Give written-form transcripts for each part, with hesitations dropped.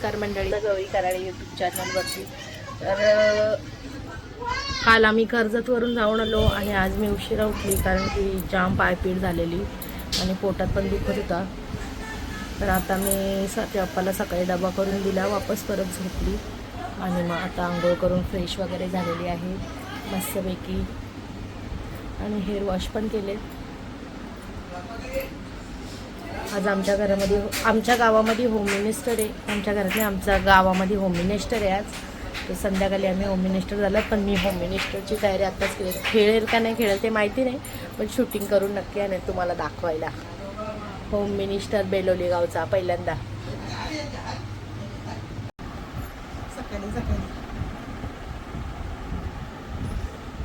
नमस्कार मंडळी, गौरी कराळे यूट्यूब चॅनलवरती. तर काल आम्ही कर्जतवरून जाऊन आलो आणि आज मी उशिरा उठली कारण की जाम पायपीट झालेली आणि पोटात पण दुखत होता. तर आता मी पप्पाला सकाळी डबा करून दिला, वापस परत झोपली आणि मग आता आंघोळ करून फ्रेश वगैरे झालेली आहे मस्तपैकी आणि हेअर वॉश पण केले. आज आमच्या घरामध्ये आमच्या गावामध्ये होम मिनिस्टर आहे. आमच्या घरातले आमच्या गावामध्ये होम मिनिस्टर आहे आज. तर संध्याकाळी आम्ही होम मिनिस्टर झालं, पण मी होम मिनिस्टरची तयारी आत्ताच केली. खेळेल का नाही खेळेल ते माहिती नाही, पण शूटिंग करून नक्की आणेल तुम्हाला दाखवायला. होम मिनिस्टर बेलोली गावचा पहिल्यांदा.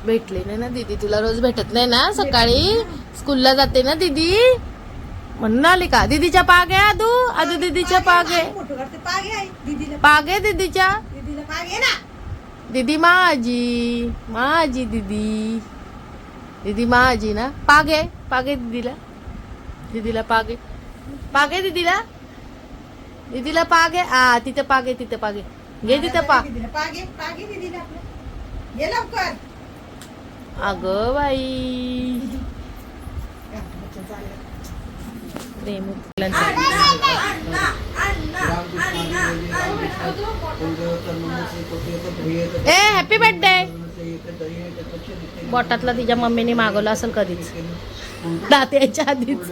भेटली नाही ना दीदी, तुला रोज भेटत नाही ना. सकाळी स्कूलला जाते ना दीदी, म्हणून आली का? दीदीच्या पागे आदू आदू दीदीच्या पागे पागे दीदीच्या दीदी माझी माझी दीदी दीदी माझी ना. पागे पागे दीदीला दीदीला पागे पागे दीदीला दीदीला पागे. तिथं पागे तिथं पागे घे तिथं पागे अगं बाई ए हॅपी बर्थडे. बोटातला तिच्या मम्मीने मागवला असेल कधीच, दात यायच्या आधीच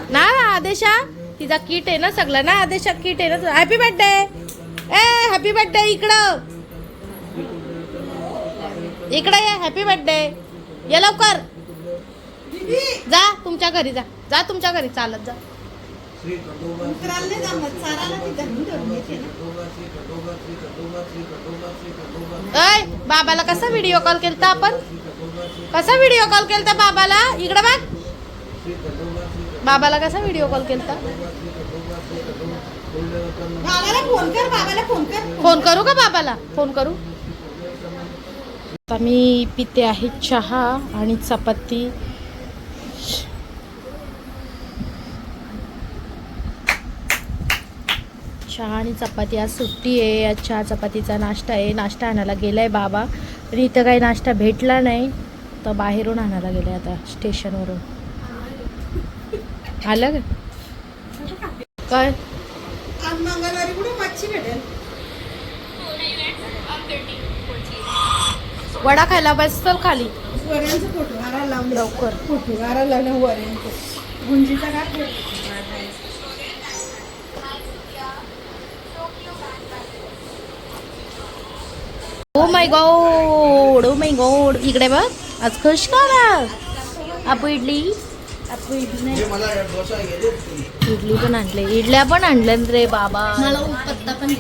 ना. आदेशा तिचा किट आहे ना सगळं ना. आदेशा किट आहे ना. Happy birthday. ए हॅपी बर्थडे. इकडं इकडे ये. Happy birthday. ये लवकर. जा तुमच्या घरी जा. जा तुमच्या घरी चालत जा. ऐ बाबाला कसा व्हिडिओ कॉल केलता आपण? कसा व्हिडिओ कॉल केलता बाबाला? इकडे बघ. बाबाला कसा व्हिडिओ कॉल केलता? फोन करू का बाबाला? फोन करू. आता मी पिते आहे चहा आणि चपाती. चहा आणि चपाती. आज सुट्टी आहे. आज चहा चपातीचा नाश्ता आहे. नाश्ता आणायला गेलाय बाबा, पण इथं काही नाश्ता भेटला नाही तर बाहेरून आणायला गेलाय आता स्टेशनवरून. आलं काय? मंगळवारी कुठे मच्छी भेटेल? वडा खायला बसतो खाली. वऱ्यांचा फोटो मारायला लावले. लवकर फोटो मारायला लावले वऱ्यांचा. गुंजीचा काय? Oh my God. Oh my God. इकडे बघ. आज खुश करा. आपू इडली. आपू इडली नाही. इडली पण आणले. इडल्या पण आणल्या रे बाबा. मला उत्पत्ता पण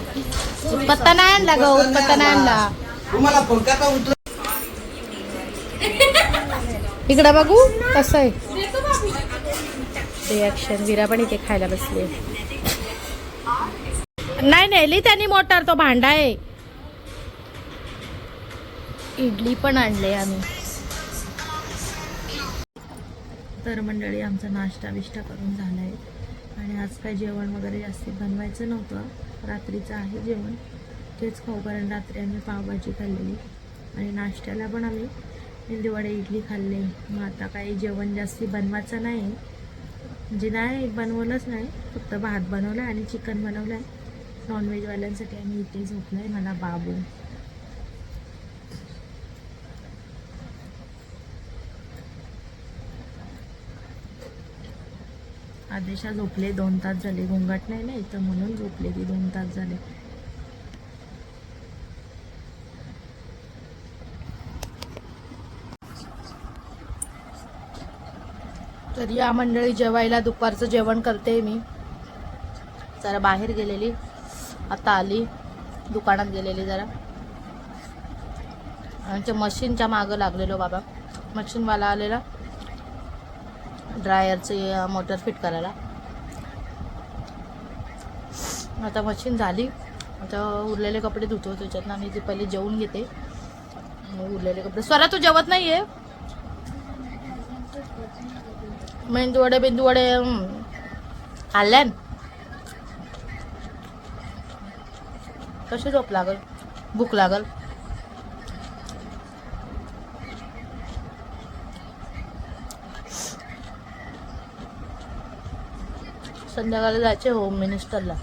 उत्पत्ता नाही आणला ग. उत्पत्ता नाही आणला. इकडे बघू कसं आहे रिॲक्शन. विरा पण इथे खायला बसले. नाही नेली त्यांनी मोटार. तो भांडा आहे. इडली पण आणले आम्ही. तर मंडळी आमचा नाश्ता बिष्टा करून झाला आहे आणि आज काय जेवण वगैरे जास्त बनवायचं नव्हतं. रात्रीचं आहे जेवण, तेच खाऊ. कारण रात्री आम्ही पावभाजी खाल्लेली आणि नाश्त्याला पण आम्ही मेंदूवडे इडली खाल्ले. मग आता काही जेवण जास्ती बनवायचं नाही, म्हणजे नाही बनवलंच नाही. फक्त भात बनवला आणि चिकन बनवलं आहे. नॉनव्हेजवाल्यांसाठी आम्ही इथे झोपलो आहे. मला बाबू आदेशा झोपले. 2 तास झाले. गोंगाट नाही ना इथं म्हणून झोपले ती. 2 तास झाले. तर या मंडळी जेवायला दुपारचं जेवण करते मी. जरा बाहेर गेलेली, आता आली. दुकानात गेलेली जरा. आमच्या मशीनच्या मागं लागलेलो बाबा. मशीनवाला आलेला ड्रायरचे मोटर फिट करायला. आता मशीन झाली. आता उरलेले कपडे धुतो त्याच्यातनं. आणि ते पहिले जेवून घेते. उरलेले कपडे. स्वरा तू जेवत नाही आहे? मेंदूवडे बिंदूवडे खाल्ल्यान. कशी झोप लागल, भूक लागल. संध्याकाळी जायचे होम मिनिस्टरला.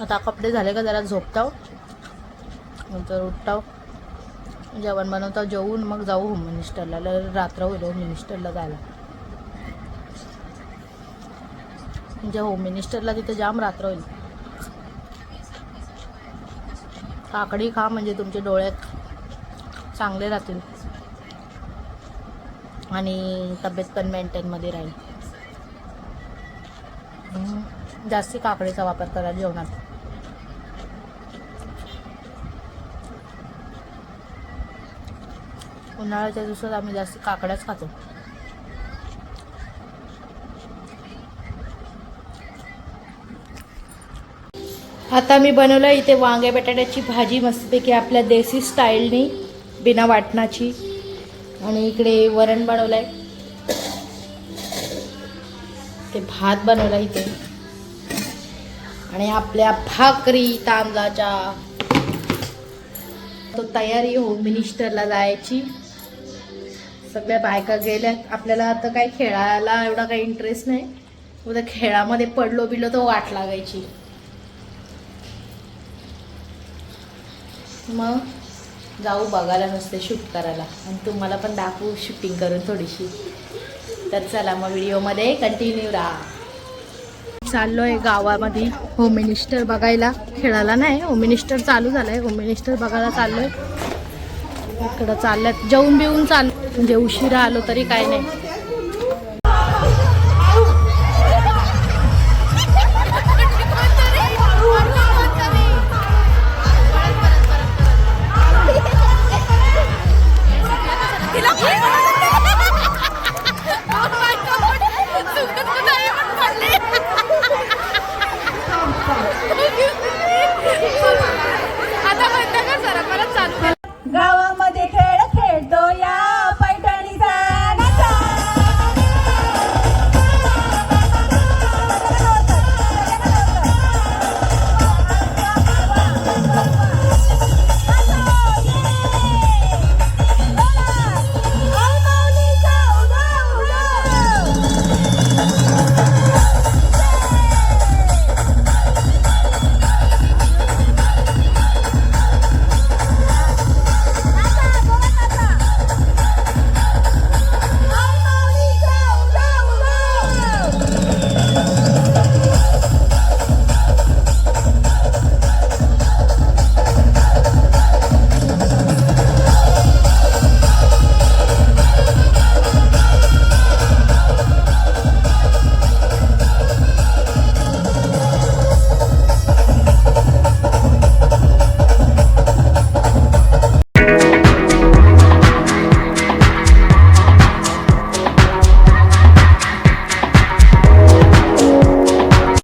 आता कपडे झाले का जरा झोपताव, नंतर उठताव, जेवण बनवताव, जेवून मग जाऊ होम मिनिस्टरला. रात्र होईल होम मिनिस्टरला जायला. म्हणजे होम मिनिस्टरला तिथे जाम रात्र होईल. काकडी खा म्हणजे तुमचे डोळे चांगले राहतील आणि तब्येत पण मेंटेनमध्ये राहील. जास्ती काकडीचा वापर करा जेवणात. उन्हाळ्याच्या दिवसात आम्ही जास्ती काकड्याच खातो. आता मी बनवलं इथे वांगे बटाट्याची भाजी मस्तपैकी आपल्या देसी स्टाईलनी, बिना वाटणाची. आणि इकडे वरण बनवलं आहे, ते भात बनवला इथे, आणि आपल्या भाकरी तांदळाच्या. तो तयारी होम मिनिस्टरला जायची. सगळ्या बायका गेल्यात. आपल्याला आता काही खेळायला एवढा काही इंटरेस्ट नाही. उद्या खेळामध्ये पडलो बिलो तर वाट लागायची. मग जाऊ बघायला नुसते शूट करायला, आणि तुम्हाला पण दाखवू शूटिंग करून थोडीशी. तर चला मग व्हिडिओमध्ये कंटिन्यू राहा. चाललो आहे गावामध्ये होम मिनिस्टर बघायला. खेळायला नाही, होम मिनिस्टर चालू झालं आहे. होम मिनिस्टर बघायला चाललो आहे. इकडं चालल्यात, जेवून बिवून चाललं. म्हणजे उशिरा आलो तरी काय नाही.